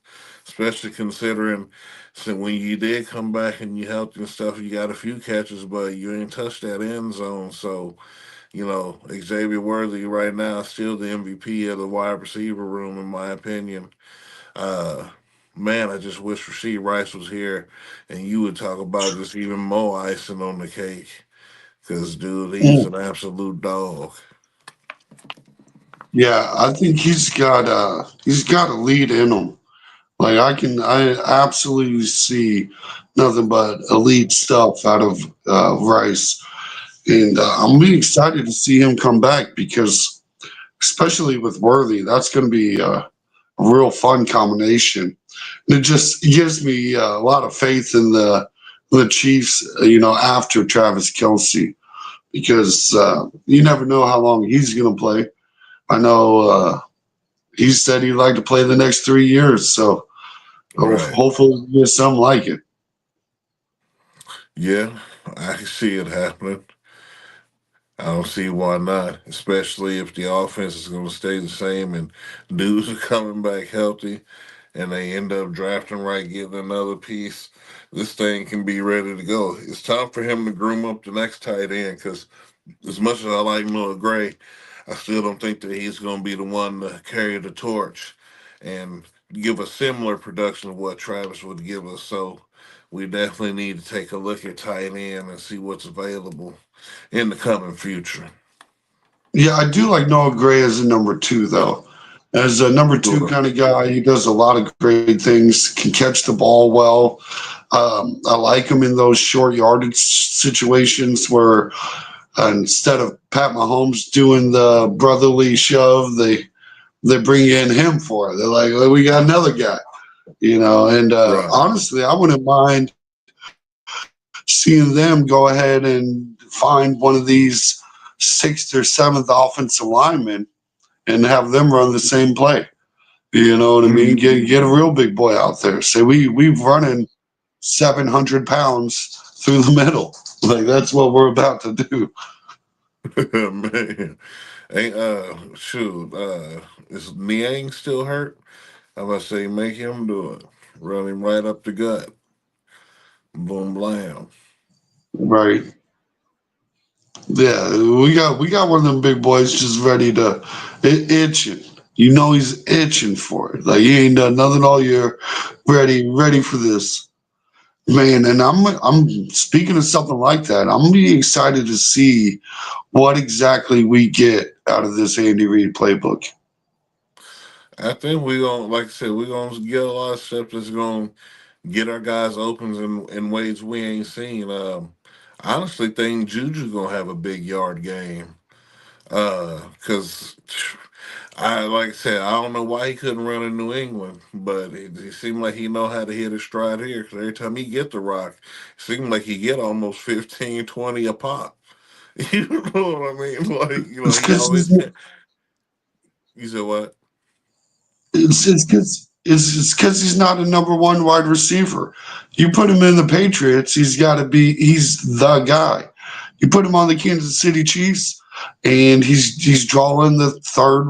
Especially considering so when you did come back and you helped and stuff, you got a few catches, but you ain't touched that end zone. So, Xavier Worthy right now is still the MVP of the wide receiver room, in my opinion. Uh, man, I just wish Rasheed Rice was here, and you would talk about just even more icing on the cake. Cause dude, he's Mm. an absolute dog. Yeah, I think he's got a lead in him. Like I absolutely see nothing but elite stuff out of Rice, and I'm really excited to see him come back because, especially with Worthy, that's going to be a real fun combination. And it just gives me a lot of faith in the Chiefs. After Travis Kelsey, because you never know how long he's going to play. I know he said he'd like to play the next 3 years, so Right. hopefully we get something like it. Yeah, I can see it happening. I don't see why not, especially if the offense is going to stay the same and dudes are coming back healthy and they end up drafting right, getting another piece. This thing can be ready to go. It's time for him to groom up the next tight end because as much as I like Noah Gray, I still don't think that he's going to be the one to carry the torch and give a similar production of what Travis would give us. So we definitely need to take a look at tight end and see what's available in the coming future. Yeah, I do like Noah Gray as a number two, though. As a number two Sure. kind of guy, he does a lot of great things, can catch the ball well. I like him in those short yardage situations where instead of Pat Mahomes doing the brotherly shove, they bring in him for it. They're like, well, we got another guy, And Right. honestly, I wouldn't mind seeing them go ahead and find one of these sixth or seventh offensive linemen and have them run the same play. You know what I mean? Mhm. Get a real big boy out there. Say we've running 700 pounds through the middle. Like that's what we're about to do. Man. Ain't shoot, is Niang still hurt? I must say make him do it. Run him right up the gut. Boom, blam. Right. Yeah, we got one of them big boys just ready to itching. You know he's itching for it. Like he ain't done nothing all year. Ready for this. Man, and I'm speaking of something like that. I'm gonna be excited to see what exactly we get out of this Andy Reid playbook. I think we're gonna, like I said, we're gonna get a lot of stuff that's gonna get our guys opens in ways we ain't seen. I honestly think Juju's gonna have a big yard game. Cause I like I said, I don't know why he couldn't run in New England, but it seemed like he know how to hit his stride here. Cause every time he get the rock, it seemed like he get almost 15, 20 a pop. You know what I mean? Like It's he because always. You said what? it's because he's not a number one wide receiver. You put him in the Patriots, he's the guy. You put him on the Kansas City Chiefs, and he's drawing the third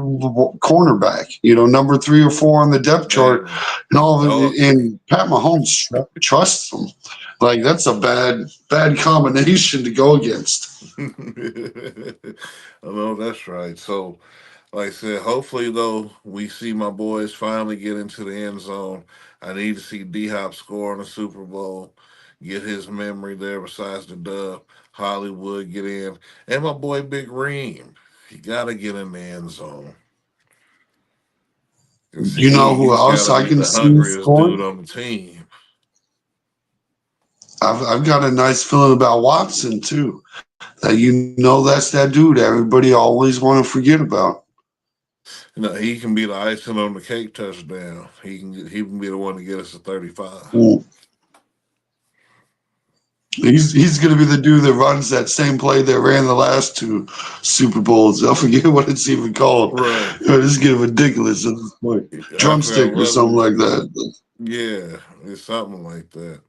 cornerback. Number 3 or 4 on the depth chart, Man, and all of oh, it. And Pat Mahomes trusts him. Like that's a bad combination to go against. I know that's right. So, like I said, hopefully though we see my boys finally get into the end zone. I need to see D Hop score in the Super Bowl, get his memory there. Besides the dub, Hollywood get in, and my boy Big Reem, he got to get in the end zone. 'Cause You know who he's got else to I be can the see hungriest dude scoring? on the team. I've got a nice feeling about Watson too. That that's that dude everybody always want to forget about. He can be the icing on the cake touchdown. He can be the one to get us to 35. Mm. He's going to be the dude that runs that same play that ran the last 2 Super Bowls. I forget what it's even called. Right. It's getting ridiculous at this point. I forgot Drumstick or what it something was. like that. Yeah, it's something like that.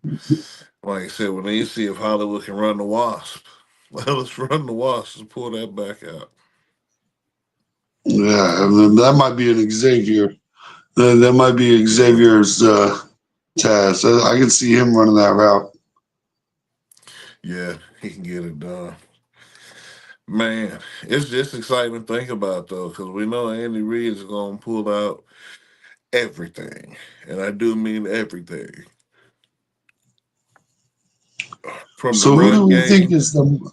Like I said, when you see if Hollywood can run the Wasp, well, let's run the Wasp and pull that back out. Yeah, and then that might be an Xavier. That might be Yeah, Xavier's task. I can see him running that route. yeah, he can get it done. Man, it's just exciting to think about though, because we know Andy Reid is going to pull out everything, and I do mean everything from the So who do run we think game. is the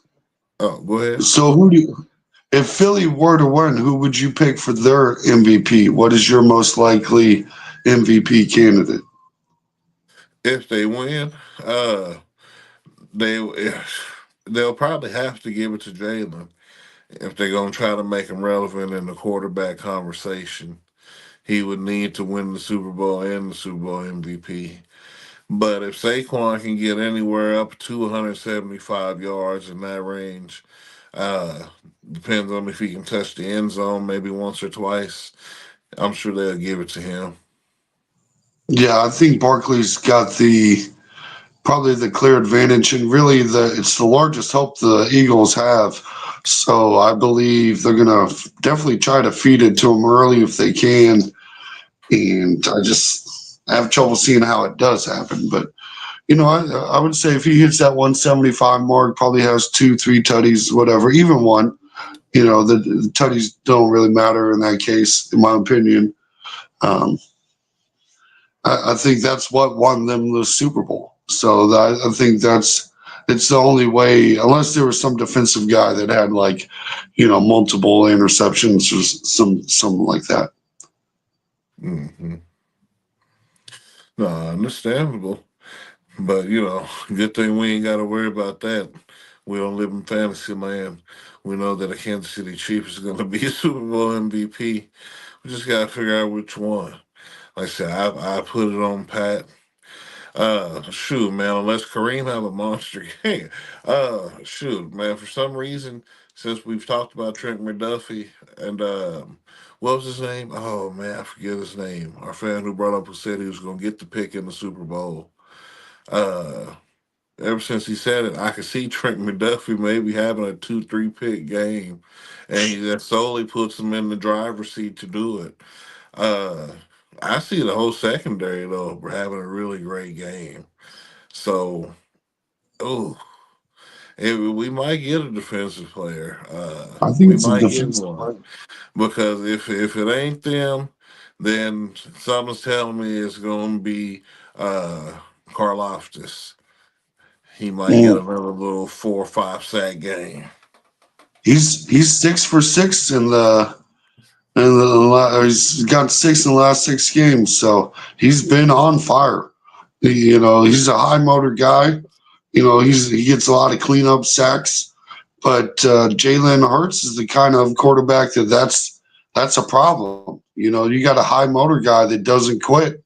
Oh, go ahead. so who do if Philly were to win, who would you pick for their MVP? What is your most likely MVP candidate? If they win, uh, they they'll probably have to give it to Jalen if they're gonna try to make him relevant in the quarterback conversation. He would need to win the Super Bowl and the Super Bowl MVP. But if Saquon can get anywhere up to 175 yards in that range, uh, depends on if he can touch the end zone maybe once or twice. I'm sure they'll give it to him. Yeah, I think Barkley's got the probably the clear advantage, and really it's the largest hope the Eagles have. So I believe they're gonna definitely try to feed it to him early if they can, and I have trouble seeing how it does happen. But I would say if he hits that 175 mark, probably has 2, 3 tutties, whatever, even one. The tutties don't really matter in that case, in my opinion. Um, I think that's what won them the Super Bowl. So I think it's the only way, unless there was some defensive guy that had like, multiple interceptions or something like that. Hmm. No, understandable. But good thing we ain't got to worry about that. We don't live in fantasy land. We know that a Kansas City Chief is going to be a Super Bowl MVP. We just got to figure out which one. Like I said, I put it on Pat. Shoot, man. Unless Kareem have a monster game. Shoot, man. For some reason, since we've talked about Trent McDuffie and what was his name? Oh man, I forget his name. Our fan who brought up who said he was going to get the pick in the Super Bowl. Uh, Ever since he said it, I could see Trent McDuffie maybe having a 2, 3 pick game, and that solely puts him in the driver's seat to do it. Uh, I see the whole secondary though having a really great game. So Oh, we might get a defensive player. I think We it's a might get defensive one play. because if it ain't them, then something's telling me it's going to be uh, Karloftis. He might get Mm. another little 4 or 5 sack game. He's 6 for 6 in the he's got six in the last 6 games, so he's been on fire. He's a high motor guy. He gets a lot of cleanup sacks, but Jalen Hurts is the kind of quarterback that's a problem. You got a high motor guy that doesn't quit,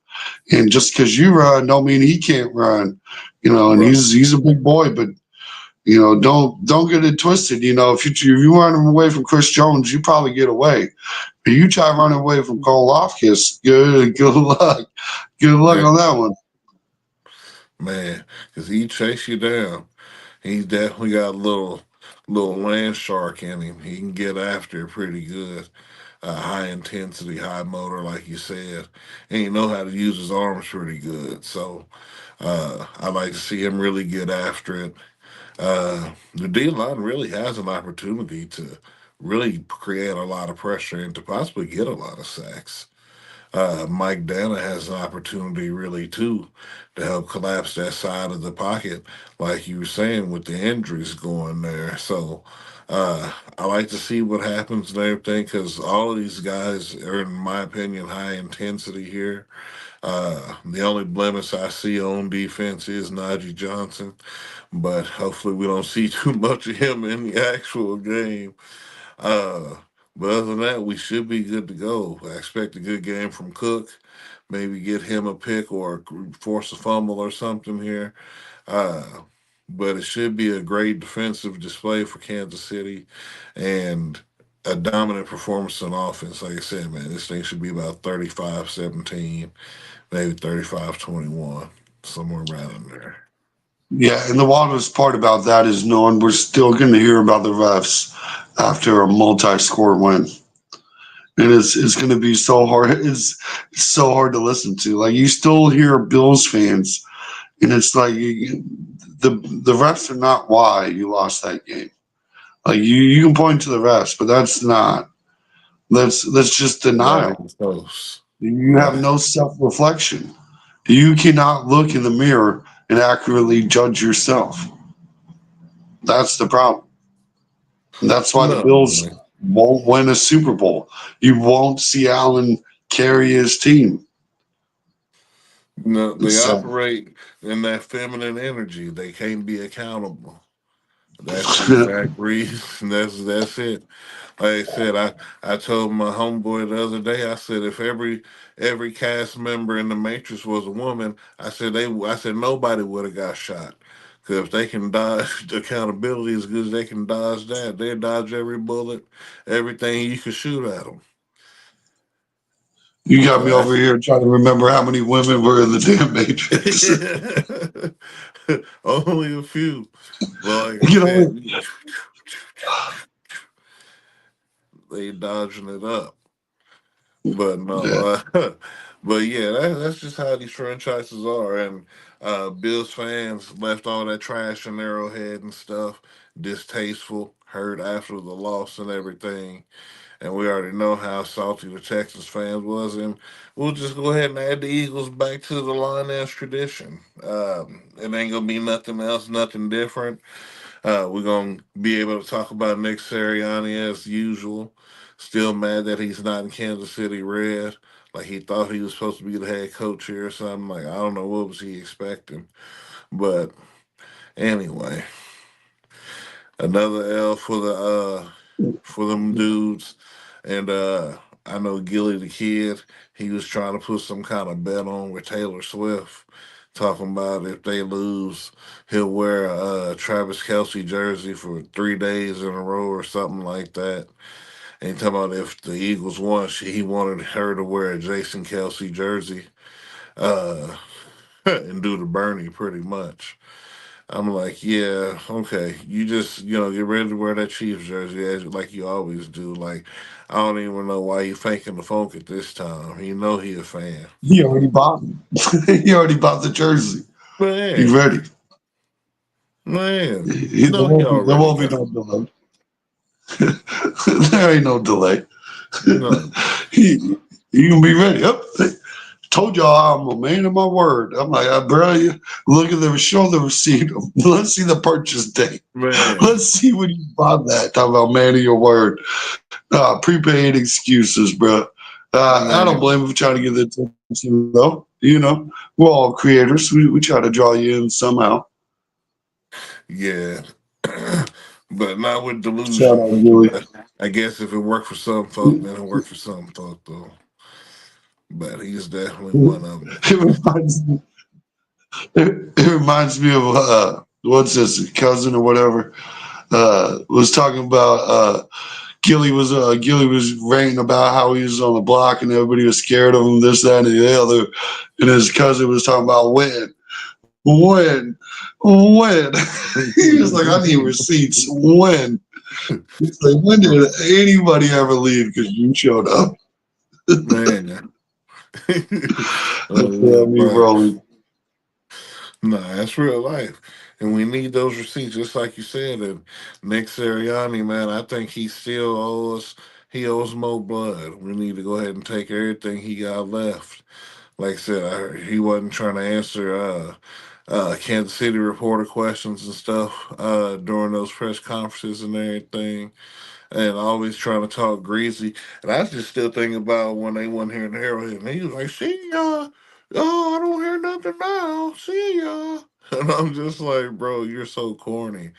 and just because you run, don't mean he can't run. And Right. he's a big boy, but don't get it twisted. If you run away from Chris Jones, you probably get away. But you try running away from Cole Loftus, good luck. Good luck Yeah, on that one. man, because he chase you down. He's definitely got a little land shark in him. He can get after it pretty good. High intensity, high motor, like you said, and he know how to use his arms pretty good. So I like to see him really get after it. The D line really has an opportunity to really create a lot of pressure and to possibly get a lot of sacks. Mike Dana has an opportunity really too to help collapse that side of the pocket, like you were saying with the injuries going there. So I like to see what happens and everything because all of these guys are, in my opinion, high intensity here. The only blemish I see on defense is Najee Johnson, but hopefully we don't see too much of him in the actual game. Uh, but other than that, we should be good to go. I expect a good game from Cook. Maybe get him a pick or force a fumble or something here. Uh, but it should be a great defensive display for Kansas City and a dominant performance on offense. Like I said, man, this thing should be about 35-17, maybe 35-21, somewhere around in there. Yeah, and the wildest part about that is knowing we're still going to hear about the refs after a multi-score win, and it's going to be so hard. It's so hard to listen to. Like you still hear Bills fans, and it's like the refs are not why you lost that game. Like you can point to the refs, but that's not. That's just Not denial. even close. You have Right. no self reflection. You cannot look in the mirror and accurately judge yourself. That's the problem. That's why the No, Bills man. won't win a Super Bowl. You won't see Allen carry his team. No, they So operate in that feminine energy. They can't be accountable. That's the exact reason. That's it. Like I said, I told my homeboy the other day. I said if every cast member in the Matrix was a woman, I said nobody would have got shot. Because if they can dodge accountability as good as they can dodge that, they dodge every bullet, everything you can shoot at them. you got So me over that's here trying to remember how many women were in the damn Matrix. only a few. But like I you know, said, they dodging it up. But no, yeah. but yeah, that's just how these franchises are. And Bills fans left all that trash in Arrowhead and stuff, distasteful, hurt after the loss and everything. And we already know how salty the Texas fans was, and we'll just go ahead and add the Eagles back to the line as tradition. It ain't gonna be nothing else, nothing different. We're gonna be able to talk about Nick Sirianni as usual. Still mad that he's not in Kansas City Red. Like he thought he was supposed to be the head coach here or something. Like I don't know what was he expecting. But anyway, another L for them dudes. And I know Gilly the kid, he was trying to put some kind of bet on with Taylor Swift, talking about if they lose, he'll wear a Travis Kelsey jersey for 3 days in a row or something like that. And he talking about if the Eagles won, he wanted her to wear a Jason Kelsey jersey uh, and do the Bernie pretty much. I'm like, yeah, okay. You just, get ready to wear that Chiefs jersey like you always do. Like, I don't even know why you faking the funk at this time. You know he a fan. He already bought. He already bought the jersey. But He's hey, ready. Man, you There know he won't be, there already won't be got no delay. There ain't no delay. no. he, you can be ready. Yep. Told y'all I'm a man of my word. I'm like, bro, look at the show the receipt. Let's see the purchase date. Man, Let's see when you bought that. Talk about man of your word. Prepaid excuses, bro. I don't man, blame him for trying to get the attention, though. We're all creators. We try to draw you in somehow. yeah. But not with Shout delusion. out, Gilly. I guess if it worked for some folk, then it worked for some folk though. But he's definitely one of them. It reminds me, it reminds me of what's this cousin or whatever was talking about Gilly was ranting about how he was on the block and everybody was scared of him, this, that, and the other. And his cousin was talking about when. He was like, I need receipts. When? He's like, when did anybody ever leave because you showed up? Man. That's Yeah, me but rolling. nah, that's real life. And we need those receipts, just like you said. And Nick Sirianni, man, I think he owes Mo blood. We need to go ahead and take everything he got left. Like I said, he wasn't trying to answer Kansas City reporter questions and stuff during those press conferences and everything, and always trying to talk greasy. And I was just still thinking about when they went here in Arrowhead, and he was like, "See ya, oh, I don't hear nothing now. See ya." And I'm just like, bro, you're so corny.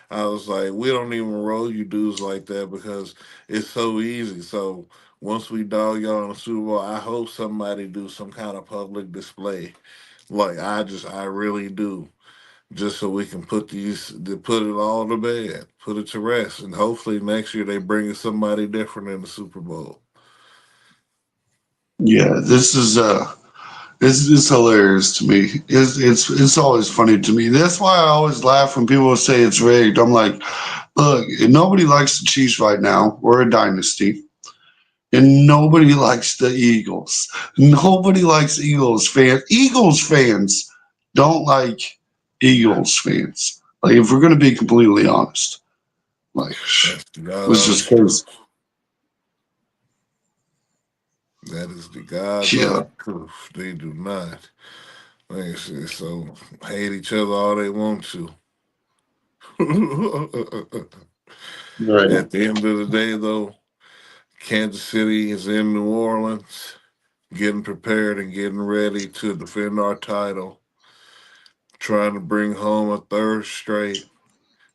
I was like, we don't even roll you dudes like that because it's so easy. So once we dog y'all in the Super Bowl, I hope somebody do some kind of public display. Like I really do, just so we can put it all to bed, put it to rest, and hopefully next year they bring in somebody different in the Super Bowl. Yeah, it's hilarious to me. It's always funny to me. That's why I always laugh when people say it's rigged. I'm like, look, nobody likes the Chiefs right now. We're a dynasty. And nobody likes the Eagles. Nobody likes Eagles fans. Eagles fans don't like Eagles fans. Like, if we're going to be completely honest, like, That's the God it's just honest crazy. truth. That is the God's Yeah, honest truth. They do not. Like I said, so hate each other all they want to. right. At the end of the day, though, Kansas City is in New Orleans, getting prepared and getting ready to defend our title, trying to bring home a third straight,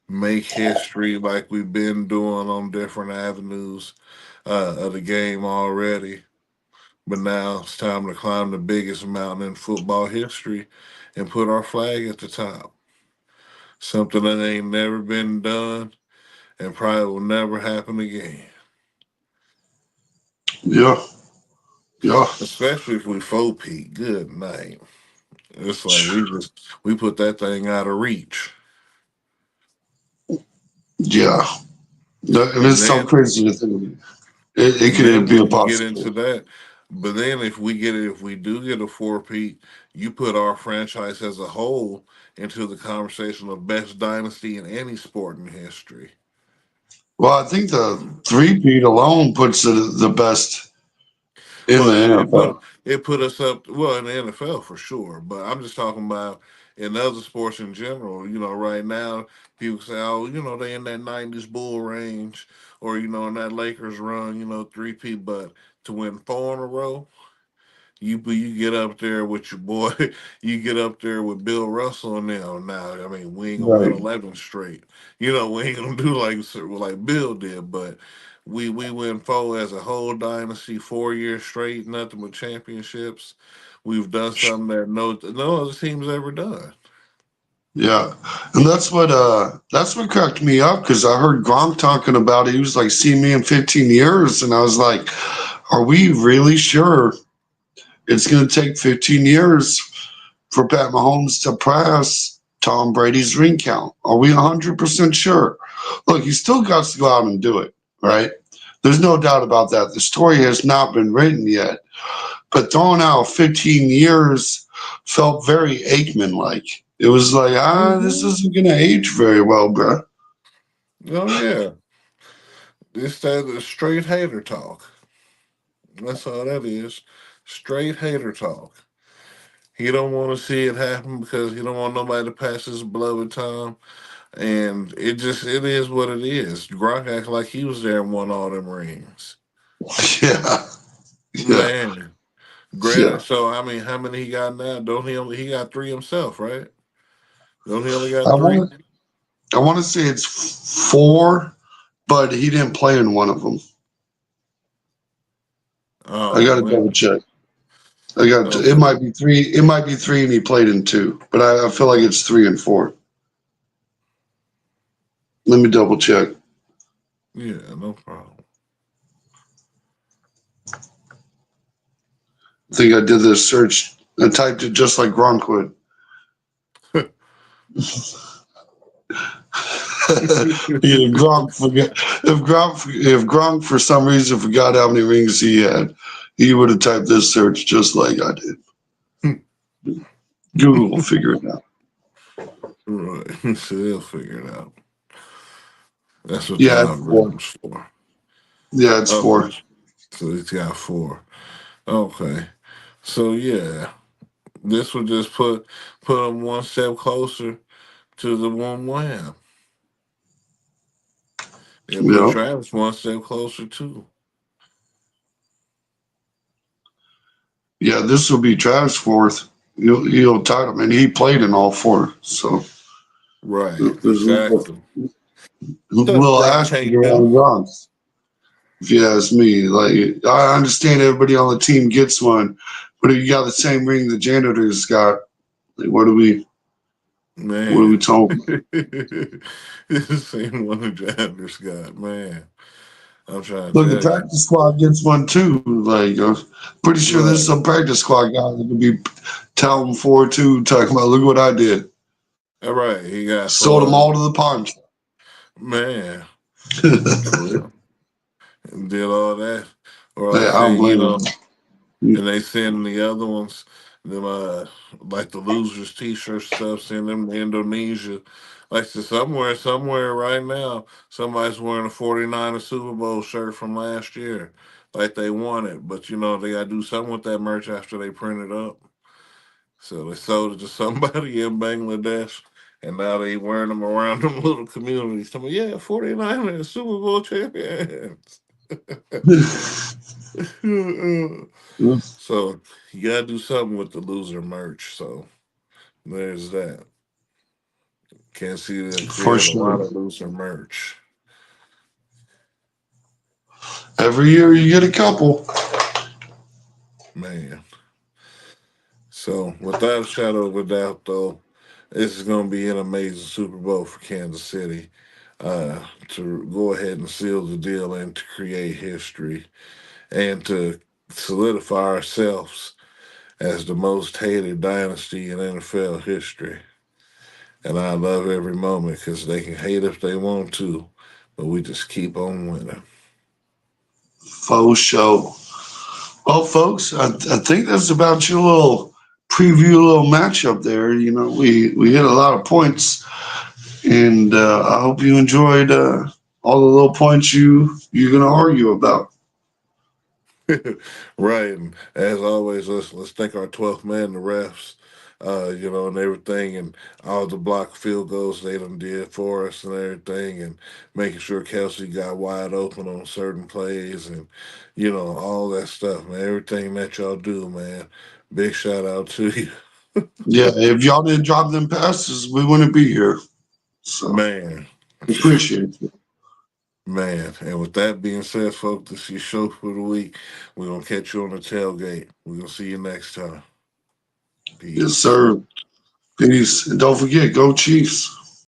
make history like we've been doing on different avenues of the game already. But now it's time to climb the biggest mountain in football history and put our flag at the top. Something that ain't never been done and probably will never happen again. Yeah, yeah. Especially if we faux peak. Good night. It's like we put that thing out of reach. Yeah. And And it's so then crazy to think. It and could then be a when you get into possibility. that, but then if we do get a four-peat, you put our franchise as a whole into the conversation of best dynasty in any sport in history. Well, I think the three-peat alone puts it the best in Well, the NFL. it put us up well in the NFL for sure, but I'm just talking about in other sports in general. You know, right now people say, "Oh, you know, they in that '90s Bull range," or you know, in that Lakers run, you know, three-peat. But to win four in a row, you get up there with your boy, you get up there with Bill Russell and them. Now, I mean, we ain't gonna win Right. 11 straight. You know, we ain't gonna do like Bill did, but we win four as a whole dynasty, 4 years straight, nothing but championships. We've done something that no other team's ever done. Yeah, and that's what cracked me up because I heard Gronk talking about it. He was like, "See me in 15 years," and I was like, "Are we really sure it's going to take 15 years for Pat Mahomes to pass Tom Brady's ring count? Are we 100% sure?" Look, he still got to go out and do it, right? There's no doubt about that. The story has not been written yet, but throwing out 15 years felt very Aikman like. It was like, this Hmm. isn't gonna age very well, bruh. Oh yeah, it's that straight hater talk. That's all that is. Straight hater talk. He don't want to see it happen because he don't want nobody to pass his beloved time. And it is what it is. Gronk acts like he was there and won all them rings. Yeah, yeah, Man. yeah. Granted, so I mean how many he got now? Don't he got three himself, right? Don't he only got I three? want I want to say it's four, but he didn't play in one of them. I Oh got to double man. check. I got it Okay. might be three. It might be three, and he played in two. But I feel like it's three and four. Let me double check. Yeah, no problem. I think I did this search. I typed it just like Gronk would. Yeah, Gronk forgot. If Gronk for some reason forgot how many rings he had, he would have typed this search just like I did. Google will figure it out. Right. So they'll figure it out. That's what the Yeah, it's four. algorithm's for. Yeah, it's four. Okay. So it's got four. Okay. So yeah, this would just put him one step closer to the one wham. It put Yeah, Travis one step closer too. yeah. This will be Travis' fourth. He'll tie him, and he played in all four. So Right. there's a Exactly. Stuff little Gronk asterisk can't do. around Gronk. If you ask me, like I understand everybody on the team gets one, but if you got the same ring the janitors got, like, what are we Man. talking? It's the same one the Jaguars got, man. I'm trying to Look, the tell you. practice squad gets one too. Like, I'm pretty sure there's Right. some practice squad guys that could be telling 4-2, talking about, look what I did. All right. He got Sold them all to the pawn shop. man. True. And did all that. Or Hey, like I don't saying, blame and they send the other ones, them like the losers t-shirt stuff, send them to Indonesia. Like so somewhere right now, somebody's wearing a 49 Super Bowl shirt from last year. Like they won it. But they gotta do something with that merch after they print it up. So they sold it to somebody in Bangladesh. And now they wearing them around them little communities. Tell me, yeah, 49 are Super Bowl champions. you. So you gotta do something with the loser merch. So there's that. Can't see them For create a sure. lot of loser merch. Every year you get a couple. Man. So without a shadow of a doubt though, this is gonna be an amazing Super Bowl for Kansas City. To go ahead and seal the deal and to create history and to solidify ourselves as the most hated dynasty in NFL history. And I love every moment because they can hate if they want to, but we just keep on winning. Faux show. Well, folks, I think that's about your little preview, little matchup there. We hit a lot of points, and I hope you enjoyed all the little points you're gonna argue about. Right. And as always, let's thank our 12th man, the refs, and everything, and all the block field goals they done did for us and everything, and making sure Kelsey got wide open on certain plays and, all that stuff, man. Everything that y'all do, man. Big shout out to you. Yeah, if y'all didn't drop them passes, we wouldn't be here. So Man. appreciate it. Man, and with that being said, folks, this is your show for the week. We're gonna catch you on the tailgate. We're gonna see you next time. Yes, Peace. sir. Peace, and don't forget, go Chiefs.